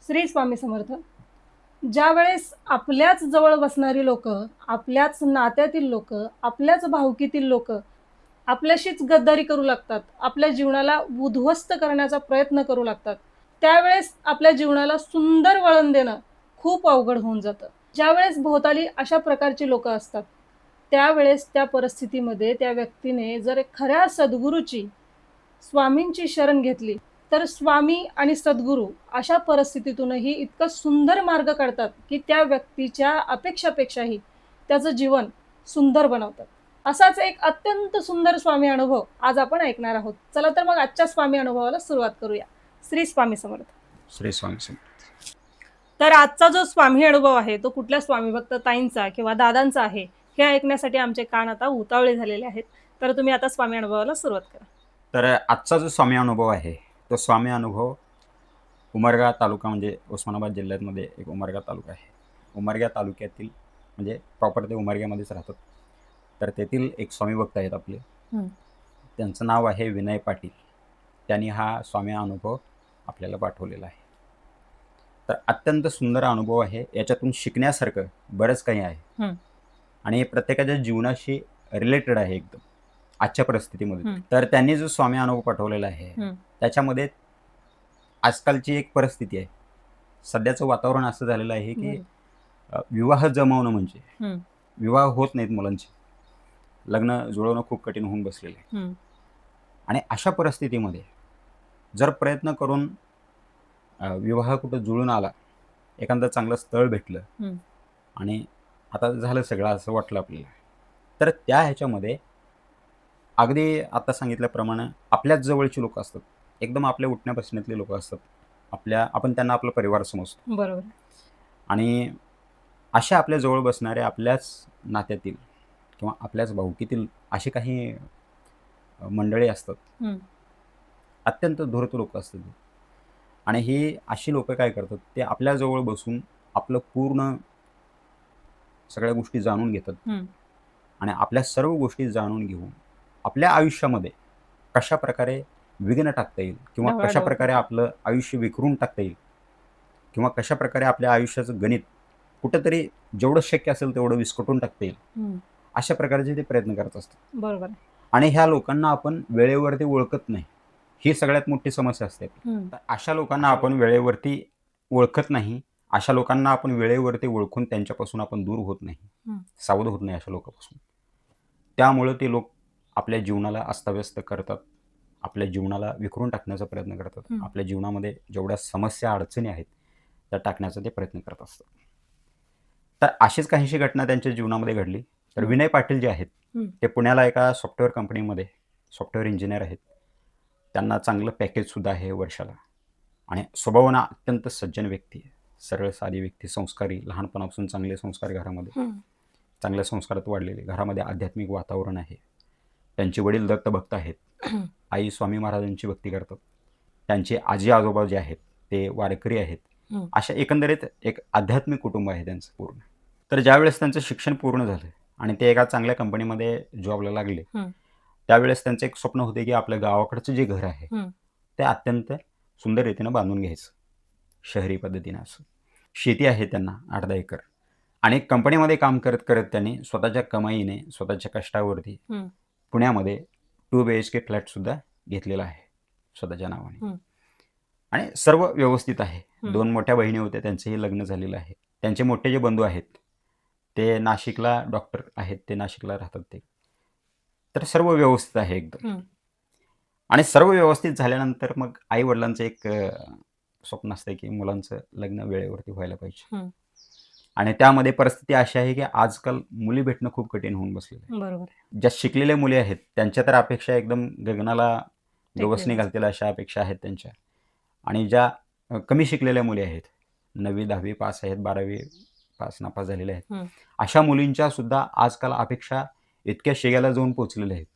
श्री स्वामी समर्थ. ज्यावेळेस आपल्याच जवळ बसणारी लोकं, आपल्याच नात्यातील लोकं, आपल्याच भावकीतील लोकं आपल्याशीच गद्दारी करू लागतात, आपल्या जीवनाला उद्ध्वस्त करण्याचा प्रयत्न करू लागतात, त्यावेळेस आपल्या जीवनाला सुंदर वळण देणं खूप अवघड होऊन जातं. ज्यावेळेस भोवताली अशा प्रकारची लोकं असतात, त्यावेळेस त्या परिस्थितीमध्ये त्या व्यक्तीने जर खऱ्या सद्गुरूची, स्वामींची शरण घेतली, तर स्वामी आणि सद्गुरू अशा परिस्थितीतूनही इतकं सुंदर मार्ग काढतात, की त्या व्यक्तीच्या अपेक्षापेक्षाही त्याचं जीवन सुंदर बनवतात. असाच एक अत्यंत सुंदर स्वामी अनुभव आज आपण ऐकणार आहोत. चला तर मग आजच्या स्वामी अनुभवाला सुरुवात करूया. श्री स्वामी समर्थ. श्री स्वामी समर्थ. तर आजचा जो स्वामी अनुभव आहे तो कुठल्या स्वामी भक्त ताईंचा किंवा दादांचा आहे हे ऐकण्यासाठी आमचे कान आता उतावळे झालेले आहेत. तर तुम्ही आता स्वामी अनुभवाला सुरुवात करा. तर आजचा जो स्वामी अनुभव आहे तो स्वामी अनुभव उमरगा तालुका म्हणजे उस्मानाबाद जिल्ह्यामध्ये एक उमरगा तालुका आहे. उमरगा तालुक्यातील म्हणजे प्रॉपर ते उमरग्यामध्येच राहतात. तर तेथील एक स्वामी भक्त आहेत आपले. त्यांचं नाव आहे विनय पाटील. त्यांनी हा स्वामी अनुभव आपल्याला पाठवलेला आहे. तर अत्यंत सुंदर अनुभव आहे. याच्यातून शिकण्यासारखं बरंच काही आहे आणि प्रत्येकाच्या जीवनाशी रिलेटेड आहे एकदम आजच्या परिस्थितीमध्ये. तर त्यांनी जो स्वामी अनुभव पाठवलेला आहे त्याच्यामध्ये आजकालची एक परिस्थिती आहे, सध्याचं वातावरण असं झालेलं आहे की विवाह जमवणं म्हणजे विवाह होत नाहीत मुलांचे, लग्न जुळवणं खूप कठीण होऊन बसलेलं आहे. आणि अशा परिस्थितीमध्ये जर प्रयत्न करून विवाह कुठं जुळून आला, एखादं चांगलं स्थळ भेटलं आणि आता झालं सगळं असं वाटलं आपल्याला, तर त्या ह्याच्यामध्ये अगदी आता सांगितल्याप्रमाणे आपल्याच जवळची लोक असतात, एकदम आपल्या उठण्या बसण्यातले लोक असतात, आपण त्यांना आपला परिवार समजतो. बरोबर. आणि अशा आपल्या जवळ बसणारे आपल्याच नात्यातील किंवा आपल्याच भाऊकीतील असे काही मंडळी असतात, अत्यंत धूर्त लोक असतात. आणि ही अशी लोक काय करतात, ते आपल्या जवळ बसून आपलं पूर्ण सगळ्या गोष्टी जाणून घेतात आणि आपल्या सर्व गोष्टी जाणून घेऊन आपल्या आयुष्यामध्ये कशा प्रकारे विघ्न टाकता येईल किंवा कशा प्रकारे आपलं आयुष्य विखरून टाकता येईल किंवा कशा प्रकारे आपल्या आयुष्याचं गणित कुठंतरी जेवढं शक्य असेल तेवढं विस्कटून टाकता येईल, अशा प्रकारचे ते प्रयत्न करत असतात. बरोबर. आणि ह्या लोकांना आपण वेळेवरती ओळखत नाही, ही सगळ्यात मोठी समस्या असते. तर अशा लोकांना आपण वेळेवरती ओळखत नाही, अशा लोकांना आपण वेळेवरती ओळखून त्यांच्यापासून आपण दूर होत नाही, सावध होत नाही अशा लोकांपासून. त्यामुळे ते लोक आपल्या जीवनाला अस्ताव्यस्त करतात, आपल्या जीवनाला विखरून टाकण्याचा प्रयत्न करतात, आपल्या जीवनामध्ये जेवढ्या समस्या अडचणी आहेत त्या टाकण्याचा ते प्रयत्न करत असतात. तर अशीच काहीशी घटना त्यांच्या जीवनामध्ये घडली. तर विनय पाटील जे आहेत ते पुण्याला एका सॉफ्टवेअर कंपनीमध्ये सॉफ्टवेअर इंजिनियर आहेत. त्यांना चांगलं पॅकेजसुद्धा आहे वर्षाला आणि स्वभावानं अत्यंत सज्जन व्यक्ती आहे, सरळ साधी व्यक्ती, संस्कारी, लहानपणापासून चांगले संस्कार घरामध्ये, चांगल्या संस्कारात वाढलेले, घरामध्ये आध्यात्मिक वातावरण आहे. त्यांचे वडील दत्तभक्त आहेत, आई स्वामी महाराजांची भक्ती करतात, त्यांचे आजी आजोबा जे आहेत ते वारकरी आहेत. अशा एकंदरीत एक आध्यात्मिक कुटुंब आहे त्यांचं पूर्ण. तर ज्यावेळेस त्यांचं शिक्षण पूर्ण झालं आणि ते एका चांगल्या कंपनीमध्ये जॉबला लागले, त्यावेळेस त्यांचं एक स्वप्न होते की आपल्या गावाकडचं जे घर आहे ते अत्यंत सुंदर रीतीनं बांधून घ्यायचं, शहरी पद्धतीनं. असं शेती आहे त्यांना 8-10 एकर आणि कंपनीमध्ये काम करत करत त्यांनी स्वतःच्या कमाईने, स्वतःच्या कष्टावरती पुण्यामध्ये 2 BHK फ्लॅटसुद्धा घेतलेला आहे स्वतःच्या नावाने. आणि सर्व व्यवस्थित आहे. 2 मोठ्या बहिणी होत्या, त्यांचंही लग्न झालेलं आहे. त्यांचे मोठे जे बंधू आहेत ते नाशिकला डॉक्टर आहेत, ते नाशिकला राहतात ते. तर सर्व व्यवस्थित आहे एकदम. आणि सर्व व्यवस्थित झाल्यानंतर मग आई वडिलांचं एक स्वप्न असतं की मुलांचं लग्न वेळेवरती व्हायला पाहिजे. आणि त्यामध्ये परिस्थिती अशी आहे की आजकाल मुली भेटणं खूप कठीण होऊन बसलेलं आहे. बरोबर. ज्या शिकलेल्या मुली आहेत त्यांच्या तर अपेक्षा एकदम गगनाला गवसणी घालतील अशा अपेक्षा आहेत त्यांच्या. आणि ज्या कमी शिकलेल्या मुली आहेत, 9वी 10वी पास आहेत, 12वी पास नापास झालेल्या आहेत, अशा मुलींच्या सुद्धा आजकाल अपेक्षा इतक्या शिग्याला जाऊन पोहोचलेल्या आहेत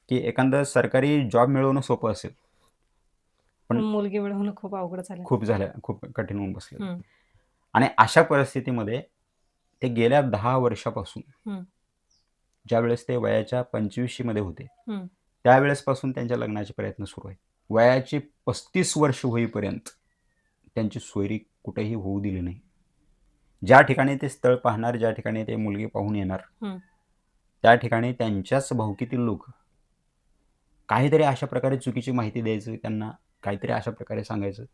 की एखादं सरकारी जॉब मिळवणं सोपं असेल, पण मुलगी मिळवणं खूप अवघड झालं, खूप कठीण होऊन बसलेलं. आणि अशा परिस्थितीमध्ये ते गेल्या 10 वर्षापासून, ज्यावेळेस ते वयाच्या 25मध्ये होते त्यावेळेसपासून त्यांच्या लग्नाचे प्रयत्न सुरू आहेत. वयाची 35 वर्ष होईपर्यंत त्यांची सोयरी कुठेही होऊ दिली नाही. ज्या ठिकाणी ते स्थळ पाहणार, ज्या ठिकाणी ते मुलगी पाहून येणार, त्या ठिकाणी त्यांच्याच भावकीतील लोक काहीतरी अशा प्रकारे चुकीची माहिती द्यायचं, त्यांना काहीतरी अशा प्रकारे सांगायचं.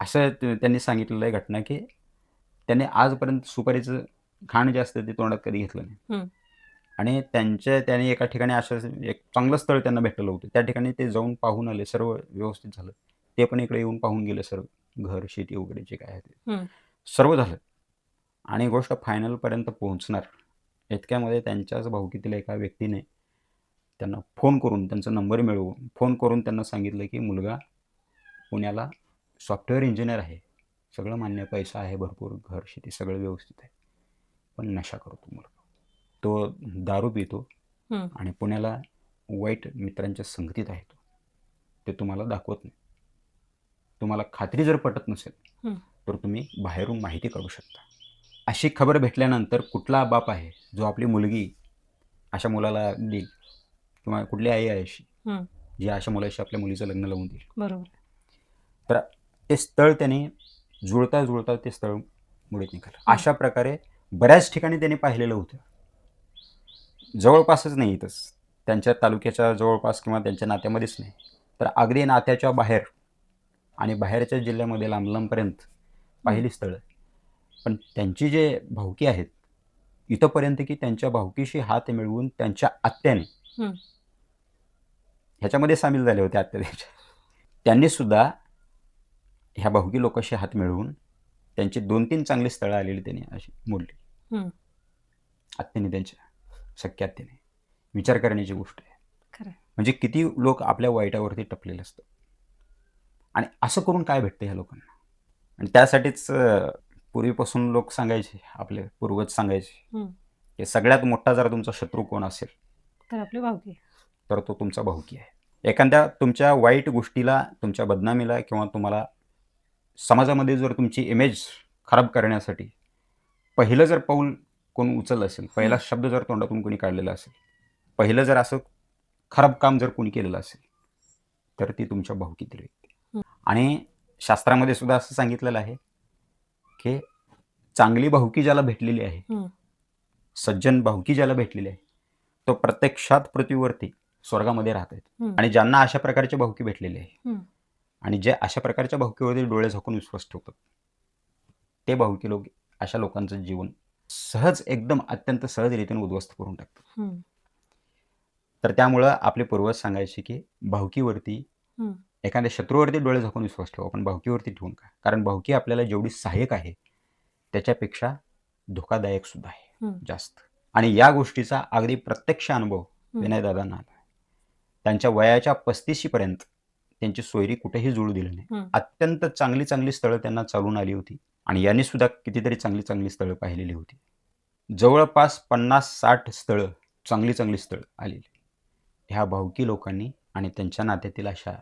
असं त्यांनी सांगितलेलं आहे घटना, की त्यांनी आजपर्यंत सुपारीचं खाण जे असतं ते तोंडात कधी घेतलं नाही. आणि त्याने एका ठिकाणी असं एक चांगलं स्थळ त्यांना भेटलेलं होतं. त्या ठिकाणी ते जाऊन पाहून आले, सर्व व्यवस्थित झालं. ते पण इकडे येऊन पाहून गेले सर्व, घर, शेती वगैरे जे काय आहे ते सर्व झालं. आणि गोष्ट फायनलपर्यंत पोहोचणार इतक्यामध्ये त्यांच्याच भावकीतील एका व्यक्तीने त्यांना फोन करून, त्यांचा नंबर मिळवून फोन करून त्यांना सांगितलं, की मुलगा पुण्याला सॉफ्टवेअर इंजिनियर आहे, सगळं मान्य, पैसा आहे भरपूर, घर, शेती सगळं व्यवस्थित आहे, पण नशा करतो मुलगा, तो दारू पितो आणि पुण्याला वाईट मित्रांच्या संगतीत आहे. ते तुम्हाला दाखवत नाही. तुम्हाला खात्री जर पटत नसेल तर तुम्ही बाहेरून माहिती काढू शकता. अशी खबर भेटल्यानंतर कुठला बाप आहे जो आपली मुलगी अशा मुलाला देईल, किंवा कुठली आई आहे अशी जी अशा मुलाशी आपल्या मुलीचं लग्न लावून देईल? बरोबर. तर ते स्थळ त्याने जुळता जुळता ते स्थळ मुळीत निघालं. अशा प्रकारे बऱ्याच ठिकाणी त्यांनी पाहिलेलं होतं. जवळपासच नाही, इथंच त्यांच्या तालुक्याच्या जवळपास किंवा त्यांच्या नात्यामध्येच नाही, तर अगदी नात्याच्या बाहेर आणि बाहेरच्या जिल्ह्यामध्ये लांब लांबपर्यंत पाहिली स्थळं. पण त्यांची जे भावकी आहेत इथंपर्यंत, की त्यांच्या भावकीशी हात मिळवून त्यांच्या आत्याने ह्याच्यामध्ये सामील झाले होते. आत्या त्यांनी सुद्धा ह्या भावकी लोकांशी हात मिळवून त्यांची 2-3 चांगली स्थळं आलेली त्यांनी अशी मोडली. आत्याने, त्यांच्या सख्या आत्याने. विचार करण्याची गोष्ट आहे. खरं. म्हणजे किती लोक आपल्या वाईटावरती टपलेले असतात, आणि असं करून काय भेटतं ह्या लोकांना. आणि त्यासाठीच पूर्वीपासून लोक सांगायचे, आपले पूर्वज सांगायचे, की सगळ्यात मोठा जर तुमचा शत्रू कोण असेल तर आपली भावकी, तर तो तुमचा भावकी आहे. एखाद्या तुमच्या वाईट गोष्टीला, तुमच्या बदनामीला, किंवा तुम्हाला समाजामध्ये जर तुमची इमेज खराब करण्यासाठी पहिलं जर पाऊल कोण उचललं असेल, पहिला शब्द जर तोंडातून कोणी काढलेला असेल, पहिलं जर असं खराब काम जर कोणी केलेलं असेल, तर ती तुमच्या भावकीतील व्यक्ती. आणि शास्त्रामध्ये सुद्धा असं सांगितलेलं आहे, की चांगली भावकी ज्याला भेटलेली आहे, सज्जन भावकी ज्याला भेटलेली आहे, तो प्रत्यक्षात पृथ्वीवरती स्वर्गामध्ये राहत आहेत. आणि ज्यांना अशा प्रकारची भावकी भेटलेली आहे, आणि जे अशा प्रकारच्या भावकीवरती डोळे झाकून विश्वास ठेवतात, ते भावकी लोक अशा लोकांचं जीवन सहज, एकदम अत्यंत सहजरीतीने उद्ध्वस्त करून टाकतात. तर त्यामुळं आपले पूर्वज सांगायचे, की भावकीवरती, एखाद्या शत्रूवरती डोळे झाकून विश्वास ठेवा, पण भावकीवरती ठेवून का? कारण भावकी आपल्याला जेवढी सहाय्यक आहे त्याच्यापेक्षा धोकादायक सुद्धा आहे जास्त. आणि या गोष्टीचा अगदी प्रत्यक्ष अनुभव विनयदादांना आला. त्यांच्या वयाच्या 35 पर्यंत त्यांची सोयरी कुठेही जुळू दिली नाही. अत्यंत चांगली चांगली स्थळं त्यांना चालून आली होती, आणि यांनी सुद्धा कितीतरी चांगली चांगली स्थळं पाहिलेली होती. जवळपास 50-60 स्थळं, चांगली चांगली स्थळं आलेली ह्या भावकी लोकांनी आणि त्यांच्या नात्यातील अशा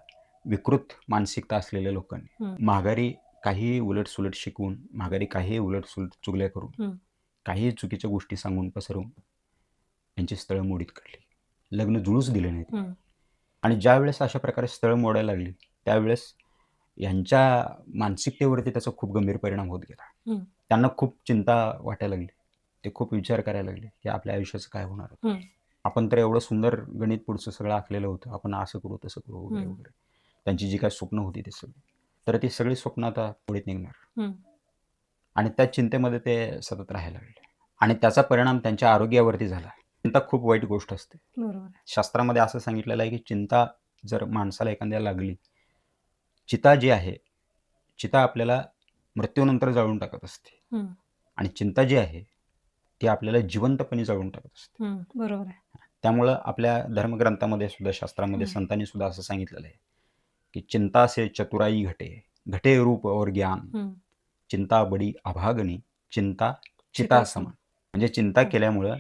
विकृत मानसिकता असलेल्या लोकांनी माघारी काहीही उलटसुलट शिकवून, माघारी काहीही उलटसुलट चुगल्या करून, काही चुकीच्या गोष्टी सांगून पसरवून यांची स्थळं मोडीत काढली, लग्न जुळूच दिले नाहीत. आणि ज्या वेळेस अशा प्रकारे स्थळं मोडायला लागली, त्यावेळेस यांच्या मानसिकतेवरती त्याचा खूप गंभीर परिणाम होत गेला. त्यांना खूप चिंता वाटायला लागली, ते खूप विचार करायला लागले, की आपल्या आयुष्याचं काय होणार. आपण तर एवढं सुंदर गणित पुढचं सगळं आखलेलं होतं, आपण असं करू तसं करू वगैरे वगैरे. त्यांची जी काय स्वप्न होती ते सगळी, तर ती सगळी स्वप्न आता मोडीत निघणार. आणि त्या चिंतेमध्ये ते सतत राहायला लागले, आणि त्याचा परिणाम त्यांच्या आरोग्यावरती झाला. चिंता खूप वाईट गोष्ट असते. शास्त्रामध्ये असं सांगितलेलं आहे, की चिंता जर माणसाला एखाद्याला लागली, चिता जी आहे, चिता आपल्याला मृत्यूनंतर जाळून टाकत असते, आणि चिंता जी आहे ती आपल्याला जिवंतपणे जाळून टाकत असते. बरोबर आहे. त्यामुळं आपल्या धर्मग्रंथामध्ये सुद्धा, शास्त्रामध्ये संतांनी सुद्धा असं सांगितलेलं आहे, की चिंता से चतुराई घटे, घटे रूप और ज्ञान, चिंता बडी अभागनी, चिंता चिता समान. म्हणजे चिंता केल्यामुळं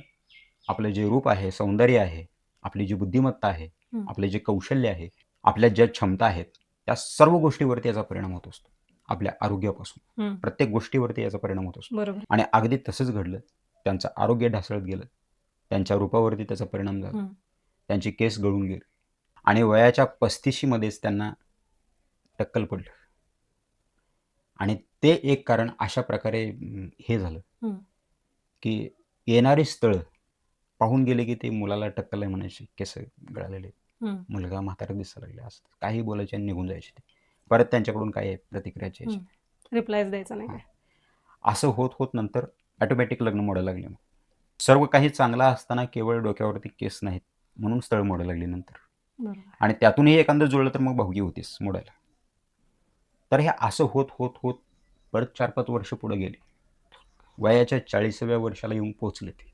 आपलं जे रूप आहे, सौंदर्य आहे, आपली जी बुद्धिमत्ता आहे, आपले जे कौशल्य आहे, आपल्या ज्या क्षमता आहेत, त्या सर्व गोष्टीवरती याचा परिणाम होत असतो. आपल्या आरोग्यापासून प्रत्येक गोष्टीवरती याचा परिणाम होत असतो. आणि अगदी तसंच घडलं. त्यांचं आरोग्य ढासळत गेलं, त्यांच्या रूपावरती त्याचा परिणाम झाला, त्यांची केस गळून गेली, आणि वयाच्या 35 मध्येच त्यांना टक्कल पडलं. आणि ते एक कारण अशा प्रकारे हे झालं हं. की येणारी स्थळं पाहून गेले की ते मुलाला टक्कल आहे म्हणायचे, केस गळालेले, हं. मुलगा म्हातारा दिसायला लागले, असं काही बोलायचे आणि निघून जायचे ते. परत त्यांच्याकडून काय प्रतिक्रियाची यायची. रिप्लायच द्यायचा नाही हां. काय. असं होत होत नंतर ऑटोमॅटिक लग्न मोडायला लागले. मग सर्व काही चांगलं असताना केवळ डोक्यावरती केस नाहीत म्हणून स्थळ मोडायला लागली नंतर. बरोबर. आणि त्यातूनही एखादं जुळलं तर मग भावगी होतीच मोडायला. तर हे असं होत होत होत परत 4-5 वर्ष पुढे गेले. वयाच्या 40व्या वर्षाला येऊन पोहोचले ते.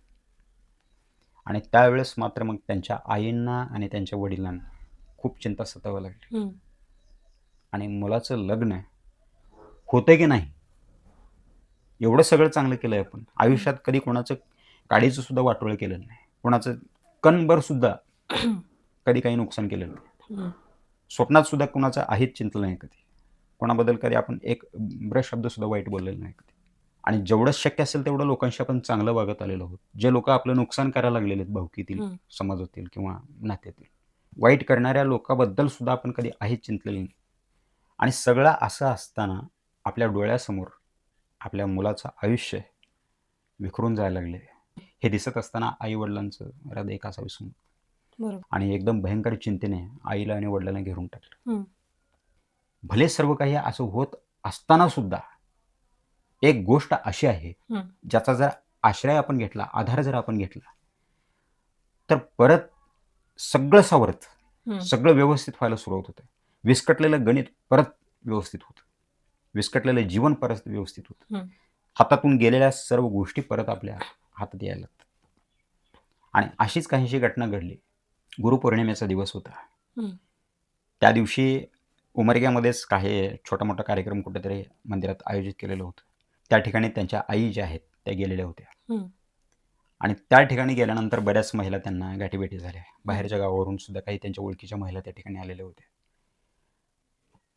आणि त्यावेळेस मात्र मग त्यांच्या आईंना आणि त्यांच्या वडिलांना खूप चिंता सतावायला लागली. हं. आणि मुलाचं लग्न होतंय की नाही? एवढं सगळं चांगलं केलंय आपण. आयुष्यात कधी कोणाचं काडीचं सुद्धा वाटोळं केलेलं नाही. कोणाचं कणभर सुद्धा कधी काही नुकसान केलेलं नाही. हं. स्वप्नात सुद्धा कुणाचं अहित चिंतलं नाही कधी. कोणाबद्दल कधी आपण एक ब्रश शब्द सुद्धा वाईट बोललेलं नाही कधी. आणि जेवढं शक्य असेल तेवढं लोकांशी आपण चांगलं वागत आलेलो आहोत. जे लोकं आपलं नुकसान करायला लागलेले आहेत भावकीतील, हं. समाजातील किंवा नात्यातील. वाईट करणाऱ्या लोकांबद्दल सुद्धा आपण कधी अहित चिंतलेलं नाही. आणि सगळं असं असताना आपल्या डोळ्यासमोर आपल्या मुलाचं आयुष्य विखरून जायला लागले. हे दिसत असताना आई-वडिलांचं हृदय कासावीस होऊन बरोबर. आणि एकदम भयंकर चिंतेने आईला आणि वडिलांना घेरून टाकलं. हं. भले सर्व काही असं होत असताना सुद्धा एक गोष्ट अशी आहे, हं. ज्याचा जर आश्रय आपण घेतला, आधार जर आपण घेतला, तर परत सगळं सावरत, हं. सगळं व्यवस्थित व्हायला सुरुवात होते. विस्कटलेलं गणित परत व्यवस्थित होतं. विस्कटलेलं जीवन परत व्यवस्थित होतं. हं. हातातून गेलेल्या सर्व गोष्टी परत आपल्या हातात यायला लागतात. आणि अशीच काहीशी घटना घडली. गुरुपौर्णिमेचा दिवस होता. हं. त्या दिवशी उमरग्यामध्येच काही छोटा-मोठा कार्यक्रम कुठेतरी मंदिरात आयोजित केलेलं होतं. त्या ठिकाणी त्यांच्या आई ज्या आहेत, त्या गेलेल्या होत्या. हं. आणि त्या ठिकाणी गेल्यानंतर बऱ्याच महिला त्यांना गाठीभेटी झाल्या. बाहेरच्या गावावरून सुद्धा काही त्यांच्या ओळखीच्या महिला त्या ठिकाणी आलेल्या होत्या.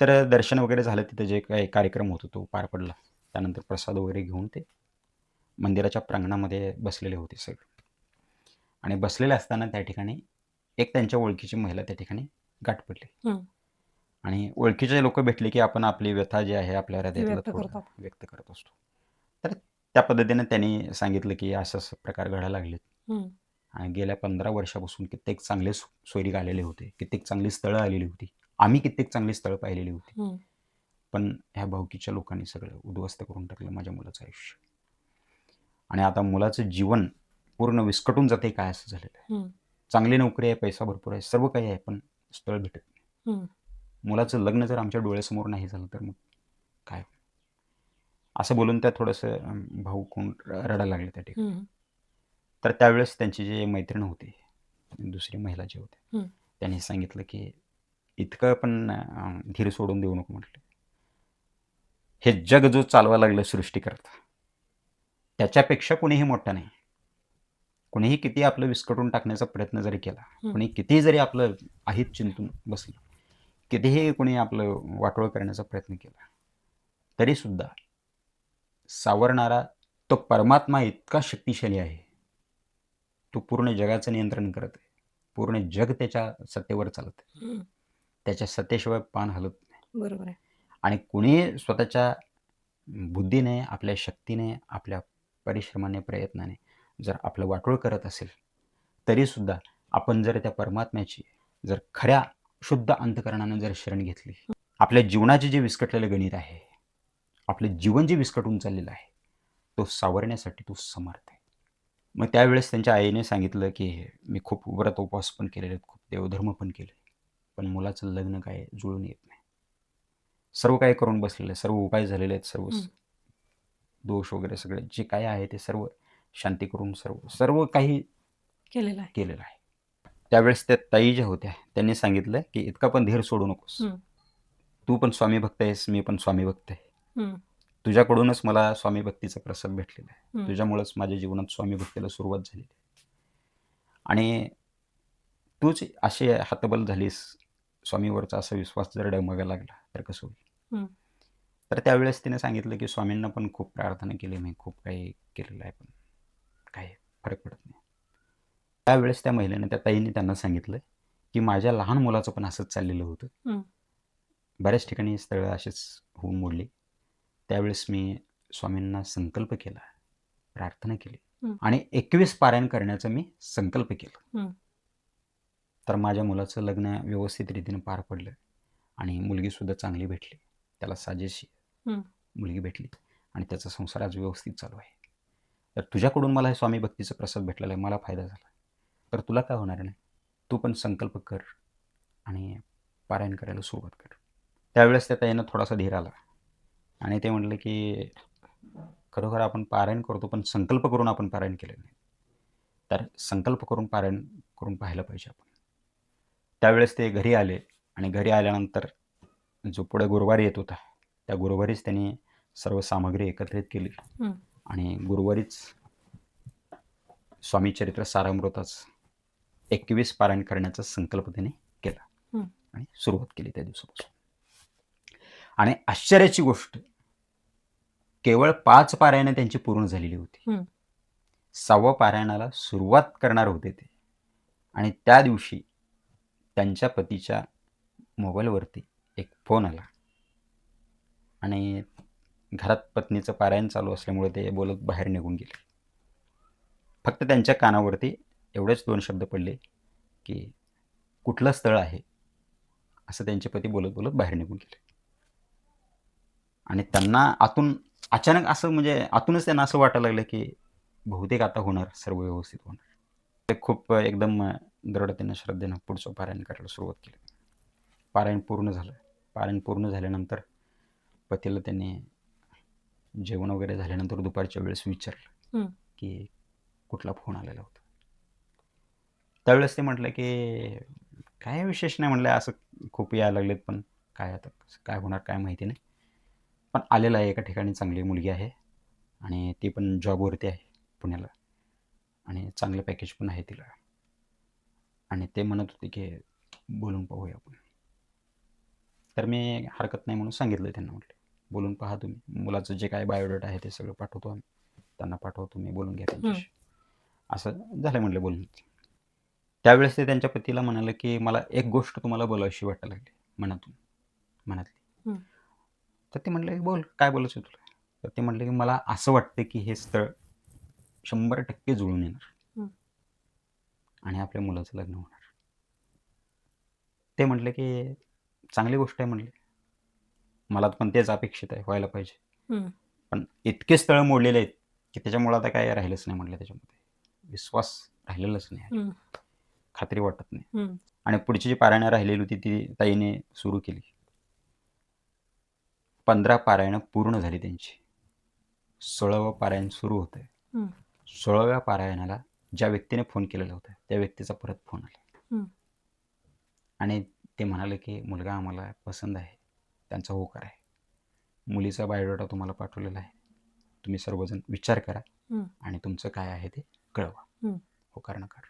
तर दर्शन वगैरे झालं. तिथं जे काही कार्यक्रम होता तो पार पडला. त्यानंतर प्रसाद वगैरे घेऊन ते मंदिराच्या प्रांगणामध्ये बसलेले होते सगळे. आणि बसलेले असताना त्या ठिकाणी एक त्यांच्या ओळखीची महिला त्या ठिकाणी गाठ पडली. हं. आणि ओळखीचे लोकं भेटले की आपण आपली व्यथा जी आहे आपल्या हृदयातलं व्यक्त थोडं करतात. व्यक्त करत असतो. तर त्या पद्धतीने त्यांनी सांगितलं की असं-असं प्रकार घडायला लागलेत. हं. आणि गेल्या 15 वर्षापासून कित्येक चांगले सोयरीक आलेले होते. कित्येक चांगली स्थळं आलेली होती. आम्ही कित्येक चांगली स्थळं पाहिलेली होती. हं. पण ह्या भावकीच्या लोकांनी सगळं उद्ध्वस्त करून टाकलं माझ्या मुलाचं आयुष्य. आणि आता मुलाचं जीवन पूर्ण विस्कटून जाते काय असं झालेलं आहे. हं. चांगली नोकरी आहे, पैसा भरपूर आहे, सर्व काही आहे, पण स्थळ भेटत नाही. हं. मुलाचं लग्न जर आमच्या डोळ्यासमोर नाही झालं तर मग काय? असं बोलून त्या थोडंसं भावूक रडायला लागले त्या ठिकाणी. हं. तर त्यावेळेस त्यांची जी मैत्रीण होती, दुसरी महिला जी होती, हं. त्यांनी सांगितलं की इतकं पण धीर सोडून देऊ नको म्हटलं. हे जग जो चालवायला लागलं सृष्टीकर्ता, त्याच्यापेक्षा कोणीही मोठा नाही. कोणीही किती आपलं विस्कटून टाकण्याचा प्रयत्न जरी केला, हं. कोणी कितीही जरी आपलं अहित चिंतून बसलं, कितीही कोणी आपलं वाटोळं करण्याचा प्रयत्न केला, तरीसुद्धा सावरणारा तो परमात्मा इतका शक्तिशाली आहे. तो पूर्ण जगाचं नियंत्रण करत आहे. पूर्ण जग त्याच्या सत्तेवर चालत आहे. हं. त्याच्या सत्तेशिवाय पान हलत नाही. बरोबर आहे. आणि कुणीही स्वतःच्या बुद्धीने, आपल्या शक्तीने, आपल्या परिश्रमाने, प्रयत्नाने जर आपलं वाटोळ करत असेल, तरीसुद्धा आपण जर त्या परमात्म्याची जर खऱ्या शुद्ध अंतःकरणानं जर शरण घेतली, आपल्या जीवनाचे जे विस्कटलेलं गणित आहे, आपलं जीवन जे विस्कटून चाललेलं आहे, तो सावरण्यासाठी तो समर्थ आहे. मग त्यावेळेस त्यांच्या आईने सांगितलं, की मी खूप व्रत उपवास पण केलेले आहेत, खूप देवधर्म पण केले, पण मुलाचं लग्न काय जुळून येत नाही. सर्व काही करून बसलेलं आहे, सर्व उपाय झालेले आहेत, सर्व हं. दोष वगैरे सगळे जे काही आहे ते सर्व शांती करून सर्व काही केलेलं आहे. केलेलं आहे. त्यावेळेस त्या ताई ज्या होत्या त्यांनी सांगितलं, की इतका पण धीर सोडू नकोस. हं. तू पण स्वामी भक्त आहेस, मी पण स्वामी भक्त आहे. हं. तुझ्याकडूनच मला स्वामी भक्तीचा प्रसाद भेटलेला आहे. हं. तुझ्यामुळेच माझ्या जीवनात स्वामी भक्तीला सुरुवात झालेली आहे. आणि तूच अशी हतबल झालीस, स्वामीवरचा असा विश्वास जर डगमगायला लागला तर कसं होईल? हं. तर त्यावेळेस तिने सांगितलं, की स्वामींना पण खूप प्रार्थना केली मी, खूप काही केलेलं आहे, पण काही फरक पडत नाही. त्यावेळेस त्या महिलेने, त्या ताईने त्यांना सांगितलं, की माझ्या लहान मुलाचं पण असंच चाललेलं होतं. हं. बऱ्याच ठिकाणी स्थळं अशीच होऊन मोडली. त्यावेळेस मी स्वामींना संकल्प केला, प्रार्थना केली हं. आणि 21 पारायण करण्याचा मी संकल्प केला. हं. तर माझ्या मुलाचं लग्न व्यवस्थित रीतीनं पार पडलं आणि मुलगीसुद्धा चांगली भेटली. त्याला साजेशी हं. मुलगी भेटली आणि त्याचा संसार आज व्यवस्थित चालू आहे. तर तुझ्याकडून मला हे स्वामी भक्तीचा प्रसाद भेटलेला आहे, मला फायदा झाला. तर तुला काय होणार नाही. तू पण संकल्प कर आणि पारायण करायला सुरुवात कर. त्यावेळेस त्या ताईंना थोडासा धीर आला आणि ते म्हटले, की खरोखर आपण पारायण करतो, पण संकल्प करून आपण पारायण केलेलं नाही. तर संकल्प करून पारायण करून पाहायला पाहिजे आपण. त्यावेळेस ते घरी आले आणि घरी आल्यानंतर जो पुढे गुरुवार येत होता, त्या गुरुवारीच त्यांनी सर्व सामग्री एकत्रित केली हं. आणि गुरुवारीच स्वामी चरित्र सारामृताचं 21 पारायण करण्याचा संकल्प त्यांनी केला हं. आणि सुरुवात केली त्या दिवसापासून. आणि आश्चर्याची गोष्ट, केवळ 5 पारायणं त्यांची पूर्ण झालेली होती. हं. 6व्या पारायणाला सुरुवात करणार होते ते आणि त्या दिवशी त्यांच्या पतीच्या मोबाईलवरती एक फोन आला आणि घरात पत्नीचं पारायण चालू असल्यामुळे ते बोलत बाहेर निघून गेले. फक्त त्यांच्या कानावरती एवढेच 2 शब्द पडले, की कुठलं स्थळ आहे, असं त्यांचे पती बोलत बोलत बाहेर निघून गेले. आणि त्यांना आतून अचानक असं म्हणजे आतूनच त्यांना असं वाटायला लागलं, की बहुतेक आता होणार, सर्व व्यवस्थित होणार. ते खूप एकदम दृढतेनं, श्रद्धेनं पुढचं पारायण करायला सुरुवात केली. पारायण पूर्ण झालं. पारायण पूर्ण झाल्यानंतर पतीला त्यांनी जेवण वगैरे झाल्यानंतर दुपारच्या वेळेस विचारलं, हं. की कुठला फोन आलेला होता. त्यावेळेस ते म्हटलं, की काय विशेष नाही म्हटलं, असं खूप यायला लागलेत, पण काय आता काय होणार काय माहिती नाही. पण आलेलं आहे एका ठिकाणी, चांगली मुलगी आहे आणि ती पण जॉबवरती आहे पुण्याला आणि चांगलं पॅकेज पण आहे तिला. आणि ते म्हणत होते, की बोलून पाहूया आपण. तर मी हरकत नाही म्हणून सांगितलं त्यांना, म्हटलं बोलून पहा तुम्ही. मुलाचं जे काय बायोडाटा आहे ते सगळं पाठवतो आम्ही, त्यांना पाठवतो, मी बोलून घ्या त्यांच्याशी. असं झालं म्हटलं बोलून. त्यावेळेस ते त्यांच्या पतीला म्हणाले, की मला एक गोष्ट तुम्हाला बोलावीशी वाटायला लागली मनातली. हं. तर ते म्हटले, बोल काय बोलायचं तुला. तर ते म्हटले, की मला असं वाटतं की हे स्थळ 100% जुळून येणार हं. आणि आपल्या मुलाचं लग्न होणार. ते म्हटले, की चांगली गोष्ट आहे म्हटले, मला पण तेच अपेक्षित आहे, व्हायला पाहिजे. हं. पण इतके स्थळ मोडलेले आहेत, की त्याच्यामुळे आता काय राहिलंच नाही म्हटलं त्याच्यामध्ये. विश्वास राहिलेलाच नाही, हं. खात्री वाटत नाही. हं. आणि पुढची जी पारायणं राहिलेली होती ती ताईने सुरू केली. 15 पारायणं पूर्ण झाली त्यांची. 16वं पारायण सुरू होतंय. हं. 16व्या पारायणाला ज्या व्यक्तीने फोन केलेला होता, त्या व्यक्तीचा परत फोन आला. हं. आणि ते म्हणाले, की मुलगा आम्हाला पसंत आहे, त्यांचा होकार आहे. मुलीचा बायोडाटा तुम्हाला पाठवलेला आहे. तुम्ही सर्वजण विचार करा हं. आणि तुमचं काय आहे ते कळवा. हं. होकार नकार.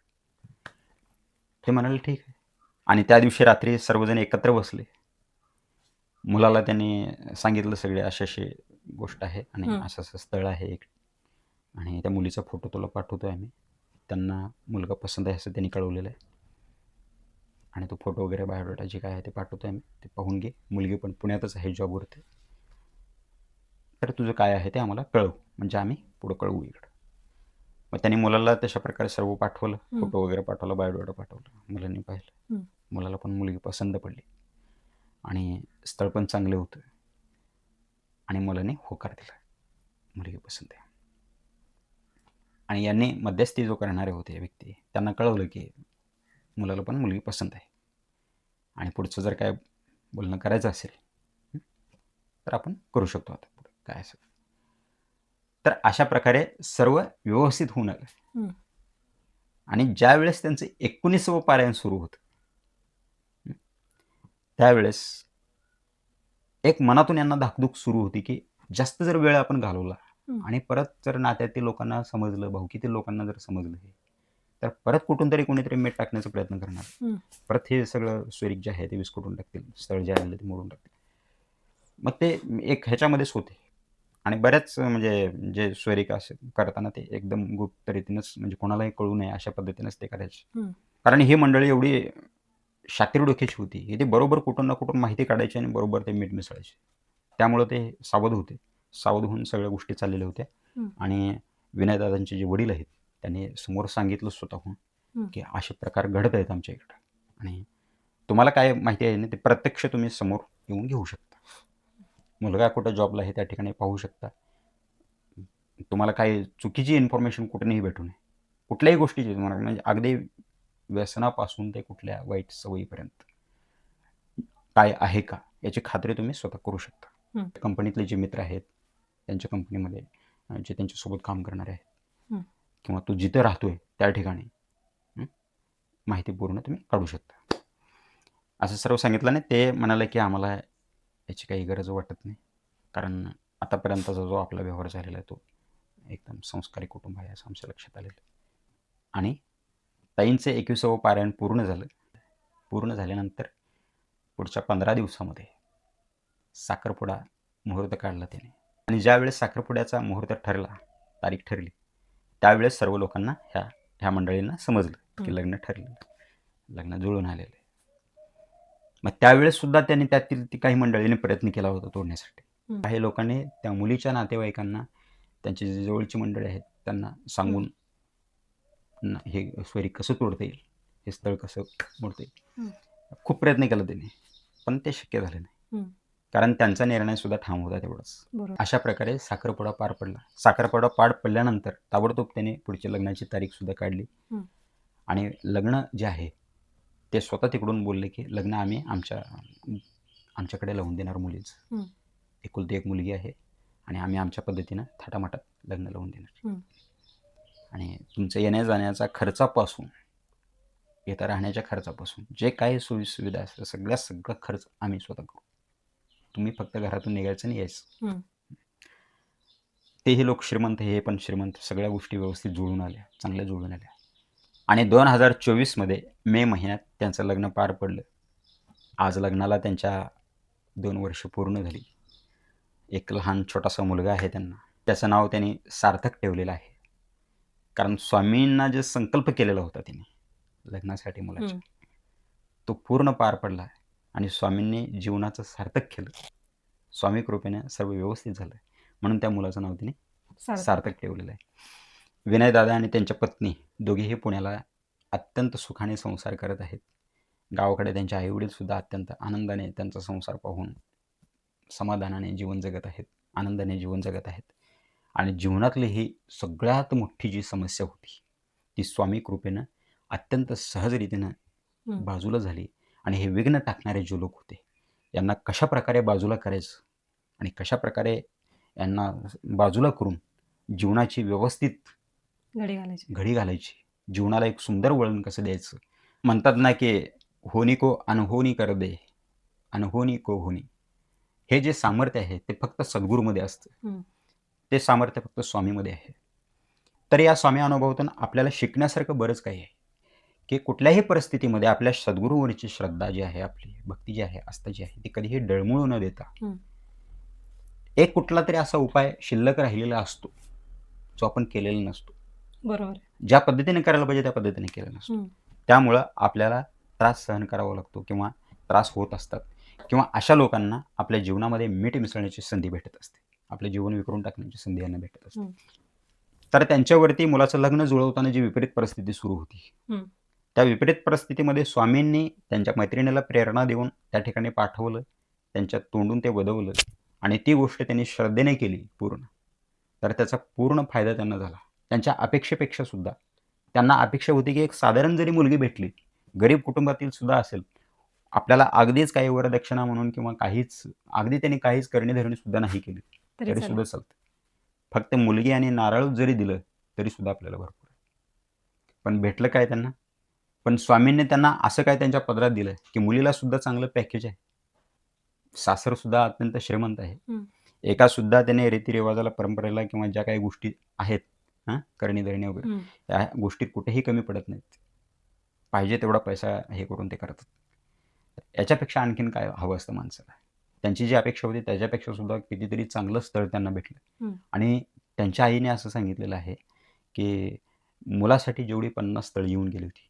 ते म्हणाले ठीक आहे. आणि त्या दिवशी रात्री सर्वजण एकत्र बसले. मुलाला त्यांनी सांगितलं सगळे अशी गोष्ट आहे आणि असं असं स्थळ आहे एक आणि त्या मुलीचा फोटो तुला पाठवतोय आम्ही. त्यांना मुलगा पसंत आहे असं त्यांनी कळवलेलं आहे. आणि तो फोटो वगैरे बायोडाटा जे काय आहे ते पाठवतोय आम्ही, ते पाहून घे. मुलगी पण पुण्यातच आहे जॉबवरती. तर तुझं काय आहे ते आम्हाला कळव, म्हणजे आम्ही पुढं कळवू इकडं. मग त्यांनी मुलाला तशा प्रकारे सर्व पाठवलं, फोटो वगैरे पाठवला, बायोडाटा पाठवला. मुलांनी पाहिलं. मुलाला पण मुलगी पसंत पडली आणि स्थळ पण चांगलं होतं आणि मुलाने होकार दिला, मुलगी पसंत आहे. आणि यांनी मध्यस्थी जो करणारे होते व्यक्ती, त्यांना कळवलं की मुलाला पण मुलगी पसंत आहे आणि पुढचं जर काय बोलणं करायचं असेल तर आपण करू शकतो आता पुढं काय असेल. तर अशा प्रकारे सर्व व्यवस्थित होऊन आलं. आणि ज्या वेळेस त्यांचं 19वं पारायण सुरू होतं, त्यावेळेस एक मनातून यांना धाकधूक सुरू होती, की जास्त जर वेळ आपण घालवला आणि परत जर नात्यातील लोकांना समजलं, भावकीतील लोकांना जर समजलं हे, तर परत कुठून तरी कोणीतरी मीठ टाकण्याचा प्रयत्न करणार. परत हे सगळं स्वैरिक जे आहे ते विस्कटून टाकतील, स्थळ जे आहे ते मोडून टाकतील. मग ते एक ह्याच्यामध्येच होते. आणि बऱ्याच म्हणजे जे स्वैरिक असे करताना ते एकदम गुप्त रीतीनंच, म्हणजे कोणालाही कळू नये अशा पद्धतीनंच ते करायचे. कारण ही मंडळी एवढी शातीर डोक्याची होती की ते बरोबर कुठून ना कुठून माहिती काढायची आणि बरोबर ते मीठ मिसळायचे. त्यामुळं ते सावध होते. सावध होऊन सगळ्या गोष्टी चाललेल्या होत्या. हं. आणि विनयदादांचे जे वडील आहेत त्यांनी समोर सांगितलं स्वतःहून हं. की असे प्रकार घडत आहेत आमच्या इकडं, आणि तुम्हाला काय माहिती आहे ना ते प्रत्यक्ष तुम्ही समोर येऊन घेऊ शकता. मुलगा कुठं जॉबला आहे त्या ठिकाणी पाहू शकता. तुम्हाला काही चुकीची इन्फॉर्मेशन कुठेही भेटू नये. कुठल्याही गोष्टीची तुम्हाला म्हणजे अगदी व्यसनापासून ते कुठल्या वाईट सवयीपर्यंत काय आहे का याची खात्री तुम्ही स्वतः करू शकता. हं. कंपनीतले जे मित्र आहेत त्यांच्या कंपनीमध्ये जे त्यांच्यासोबत काम करणारे आहेत हं. किंवा तू जिथं राहतोय त्या ठिकाणी माहिती पूर्ण तुम्ही काढू शकता. असं सर्व सांगितलं नाही. ते म्हणाले की आम्हाला याची काही गरज वाटत नाही, कारण आतापर्यंतचा जो आपला व्यवहार झालेला आहे तो एकदम संस्कारी कुटुंब आहे असं आमच्या लक्षात आलेलं. आणि ताईंचे 21वं पारायण पूर्ण झालं. पूर्ण झाल्यानंतर पुढच्या 15 दिवसामध्ये साखरपुडा मुहूर्त काढला त्याने. आणि ज्यावेळेस साखरपुड्याचा मुहूर्त ठरला, तारीख ठरली, त्यावेळेस सर्व लोकांना ह्या मंडळींना समजलं की लग्न ठरलेलं, लग्न जुळून आलेलं आहे. मग त्यावेळेस सुद्धा त्यांनी त्यातील काही मंडळींनी प्रयत्न केला होता तोडण्यासाठी. काही लोकांनी त्या मुलीच्या नातेवाईकांना, त्यांची जी जवळची मंडळी आहेत त्यांना सांगून हे सोयरी कसं तोडता येईल, हे स्थळ कसं मोडता येईल, खूप प्रयत्न केला त्यांनी, पण ते शक्य झाले नाही, कारण त्यांचा निर्णय सुद्धा ठाम होता तेवढाच. अशा प्रकारे साखरपुडा पार पडला. साखरपुडा पार पडल्यानंतर ताबडतोब त्याने पुढची लग्नाची तारीख सुद्धा काढली. आणि लग्न जे आहे ते स्वतः तिकडून बोलले की लग्न आम्ही आमच्याकडे लावून देणार मुलीचं. एकुलती एक मुलगी आहे आणि आम्ही आमच्या पद्धतीनं थाटामाटात लग्न लावून देणार. आणि तुमचं येण्या जाण्याचा खर्चापासून, येता राहण्याच्या खर्चापासून जे काही सोयीसुविधा असतं सगळं खर्च आम्ही स्वतः करू. तुम्ही फक्त घरातून निघायचं आणि यायचं. तेही लोक श्रीमंत, हे पण श्रीमंत, सगळ्या गोष्टी व्यवस्थित जुळून आल्या, चांगल्या जुळून आल्या. आणि 2024मध्ये मे महिन्यात त्यांचं लग्न पार पडलं. आज लग्नाला त्यांच्या 2 वर्ष पूर्ण झाली. एक लहान छोटासा मुलगा आहे त्यांना. त्याचं नाव त्यांनी सार्थक ठेवलेलं आहे, कारण स्वामींना जे संकल्प केलेला होता त्यांनी लग्नासाठी मुलाच्या, तो पूर्ण पार पडला आणि स्वामींनी जीवनाचं सार्थक केलं. स्वामी कृपेने सर्व व्यवस्थित झालं, म्हणून त्या मुलाचं नाव त्यांनी सार्थक ठेवलेलं आहे. विनयदादा आणि त्यांच्या पत्नी दोघेही पुण्याला अत्यंत सुखाने संसार करत आहेत. गावाकडे त्यांचे आईवडील सुद्धा अत्यंत आनंदाने त्यांचा संसार पाहून समाधानाने जीवन जगत आहेत, आनंदाने जीवन जगत आहेत. आणि जीवनातली ही सगळ्यात मोठी जी समस्या होती ती स्वामी कृपेनं अत्यंत सहजरीतीनं बाजूला झाली. आणि हे विघ्न टाकणारे जे लोक होते यांना कशा प्रकारे बाजूला करायचं आणि कशा प्रकारे यांना बाजूला करून जीवनाची व्यवस्थित घडी घालायची, जीवनाला एक सुंदर वळण कसं द्यायचं. म्हणतात ना की होनी को अनहोनी कर दे, अनहोनी को होनी. हे जे सामर्थ्य आहे ते फक्त सद्गुरूमध्ये असतं. ते सामर्थ्य फक्त स्वामीमध्ये आहे. तर या स्वामी अनुभवातून आपल्याला शिकण्यासारखं बरंच काही आहे की कुठल्याही परिस्थितीमध्ये आपल्या सद्गुरूवरची श्रद्धा जी आहे, आपली भक्ती जी आहे, आस्था जी आहे, ती कधीही डळमळू न देता एक कुठला तरी असा उपाय शिल्लक राहिलेला असतो जो आपण केलेला नसतो. बरोबर. ज्या पद्धतीने करायला पाहिजे त्या पद्धतीने केला नसतो. त्यामुळं आपल्याला त्रास सहन करावा लागतो किंवा त्रास होत असतात, किंवा अशा लोकांना आपल्या जीवनामध्ये मीठ मिसळण्याची संधी भेटत असते, आपले जीवन विकरून टाकण्याची संधी यांना भेटत असते. तर त्यांच्यावरती मुलाचं लग्न जुळवताना जी विपरीत परिस्थिती सुरू होती, त्या विपरीत परिस्थितीमध्ये स्वामींनी त्यांच्या मैत्रिणीला प्रेरणा देऊन त्या ठिकाणी पाठवलं, त्यांच्या तोंडून ते वदवलं आणि ती गोष्ट त्यांनी श्रद्धेने केली पूर्ण. तर त्याचा पूर्ण फायदा त्यांना झाला. त्यांच्या अपेक्षेपेक्षा सुद्धा त्यांना अपेक्षा होती की एक साधारण जरी मुलगी भेटली, गरीब कुटुंबातील सुद्धा असेल, आपल्याला अगदीच काही वरदक्षिणा म्हणून किंवा काहीच अगदी त्यांनी काहीच करणी सुद्धा नाही केली तरी सुद्धा चालतं. फक्त मुलगी आणि नारळ जरी दिलं तरी सुद्धा आपल्याला भरपूर आहे. पण भेटलं काय त्यांना? पण स्वामींनी त्यांना असं काय त्यांच्या पदरात दिलं की मुलीला सुद्धा चांगलं पॅकेज आहे, सासर सुद्धा अत्यंत श्रीमंत आहे, एका सुद्धा त्याने रीतिरिवाजाला, परंपरेला किंवा ज्या काही गोष्टी आहेत करणी धरणी वगैरे, त्या गोष्टीत कुठेही कमी पडत नाहीत. पाहिजे तेवढा पैसा हे करून ते करतात. याच्यापेक्षा आणखीन काय हवं असतं माणसाला? त्यांची जी अपेक्षा होती त्याच्यापेक्षा सुद्धा कितीतरी चांगलं स्थळ त्यांना भेटलं. आणि त्यांच्या आईने असं सांगितलेलं आहे की मुलासाठी जेवढी 50 स्थळ येऊन गेली होती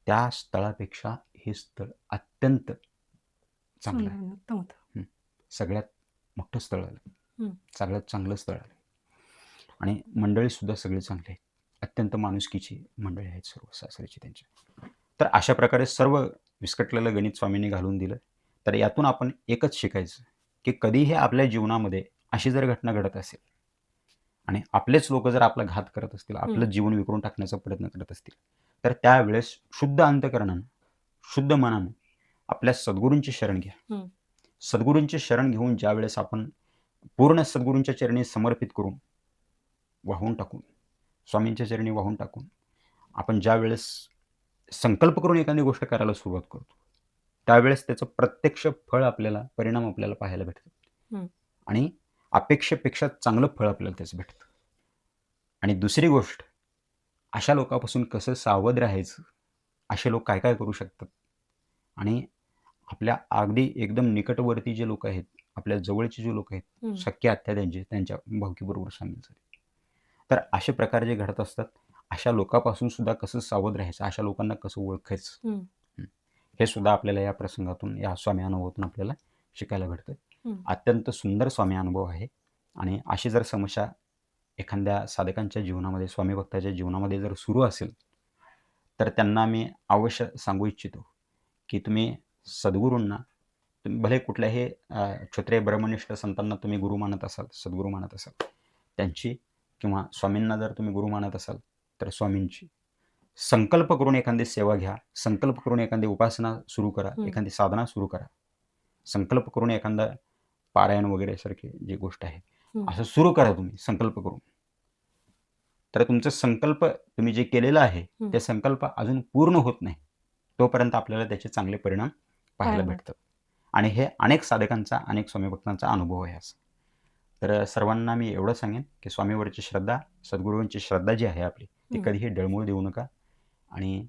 त्या स्थळापेक्षा हे स्थळ अत्यंत चांगलं आहे, सगळ्यात मोठं स्थळ आलं. हं. सगळ्यात चांगलं स्थळ आलं आणि मंडळी सुद्धा सगळे चांगले आहेत. अत्यंत माणुसकीची मंडळी आहेत सर्व सासऱ्याची त्यांच्या. तर अशा प्रकारे सर्व विस्कटलेलं गणित स्वामींनी घालून दिलं. तर यातून आपण एकच शिकायचं, की कधीही आपल्या जीवनामध्ये अशी जर घटना घडत असेल आणि आपलेच लोकं जर आपला घात करत असतील, आपलं जीवन विकरून टाकण्याचा प्रयत्न करत असतील, तर त्यावेळेस शुद्ध अंतःकरणानं, शुद्ध मनानं आपल्या सद्गुरूंची शरण घ्या. हं. सद्गुरूंची शरण घेऊन ज्यावेळेस आपण पूर्ण सद्गुरूंच्या चरणी समर्पित करून, वाहून टाकून, स्वामींच्या चरणी वाहून टाकून, आपण ज्यावेळेस संकल्प करून एखादी गोष्ट करायला सुरुवात करतो, त्यावेळेस त्याचं प्रत्यक्ष फळ आपल्याला, परिणाम आपल्याला पाहायला भेटतात. हं. आणि अपेक्षेपेक्षा चांगलं फळ आपल्याला त्याचं भेटतं. आणि दुसरी गोष्ट, अशा लोकांपासून कसं सावध राहायचं, असे लोक काय काय करू शकतात आणि आपल्या अगदी एकदम निकटवर्ती जे लोक आहेत, आपल्या जवळचे जे लोक आहेत, हं. सख्या आत्या त्यांच्या भावकीबरोबर सामील झाले. तर असे प्रकार जे घडत असतात, अशा लोकांपासून सुद्धा कसं सावध राहायचं, अशा लोकांना कसं ओळखायचं, हं. हे सुद्धा आपल्याला या प्रसंगातून, या स्वामी अनुभवातून आपल्याला शिकायला भेटतं. हं. अत्यंत सुंदर स्वामी अनुभव आहे आणि अशी जर समस्या एखाद्या साधकांच्या जीवनामध्ये, स्वामी भक्ताच्या जीवनामध्ये जर सुरू असेल, तर त्यांना मी अवश्य सांगू इच्छितो, की तुम्ही सद्गुरूंना, तुम्ही भले कुठल्याही क्षत्रिय ब्रह्मनिष्ठ संतांना तुम्ही गुरु मानत असाल, सद्गुरू मानत असाल, त्यांची किंवा स्वामींना जर तुम्ही गुरु मानत असाल, तर स्वामींची संकल्प करून एखादी सेवा घ्या, संकल्प करून एखादी उपासना सुरू करा, एखादी साधना सुरू करा. संकल्प करून एखादा पारायण वगैरे सारखी जी गोष्ट आहे, असं सुरू करा तुम्ही संकल्प करून. तर तुमचा संकल्प तुम्ही जे केलेलं आहे, ते संकल्प अजून पूर्ण होत नाही, तोपर्यंत आपल्याला त्याचे चांगले परिणाम पाहायला भेटतात. आणि हे अनेक साधकांचा, अनेक स्वामी भक्तांचा अनुभव आहे असं. तर सर्वांना मी एवढं सांगेन, की स्वामीवरची श्रद्धा, सद्गुरूंची श्रद्धा जी आहे आपली, ती कधीही डळमळू देऊ नका. आणि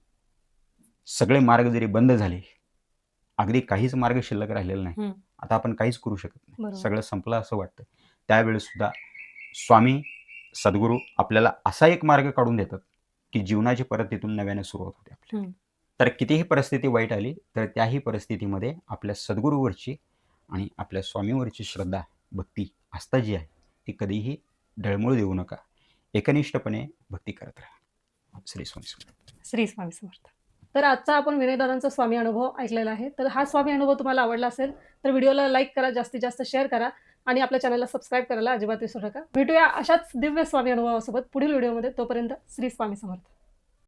सगळे मार्ग जरी बंद झाले, अगदी काहीच मार्ग शिल्लक राहिलेला नाही, आता आपण काहीच करू शकत नाही, सगळं संपलं असं वाटतं, त्यावेळेस सुद्धा स्वामी, सद्गुरू आपल्याला असा एक मार्ग काढून देतात, की जीवनाची परत तिथून नव्याने सुरुवात होते आपली. तर कितीही परिस्थिती वाईट आली, तर त्याही परिस्थितीमध्ये आपल्या सद्गुरूवरची आणि आपल्या स्वामीवरची श्रद्धा, भक्ती, आस्था जी आहे, ती कधीही ढळमळू देऊ नका. एकनिष्ठपणे भक्ती करत राहा. श्री स्वामी समर्थ. श्री स्वामी समर्थ. तर आजचा आपण विनयदादांचा स्वामी अनुभव ऐकलेला आहे. तर हा स्वामी अनुभव तुम्हाला आवडला असेल तर व्हिडिओला लाईक करा, जास्तीत जास्त शेअर करा आणि आपल्या चॅनलला सबस्क्राईब करायला अजिबात विसरू नका. भेटूया अशाच दिव्य स्वामी अनुभवासोबत पुढील व्हिडिओमध्ये. तोपर्यंत श्री स्वामी समर्थ.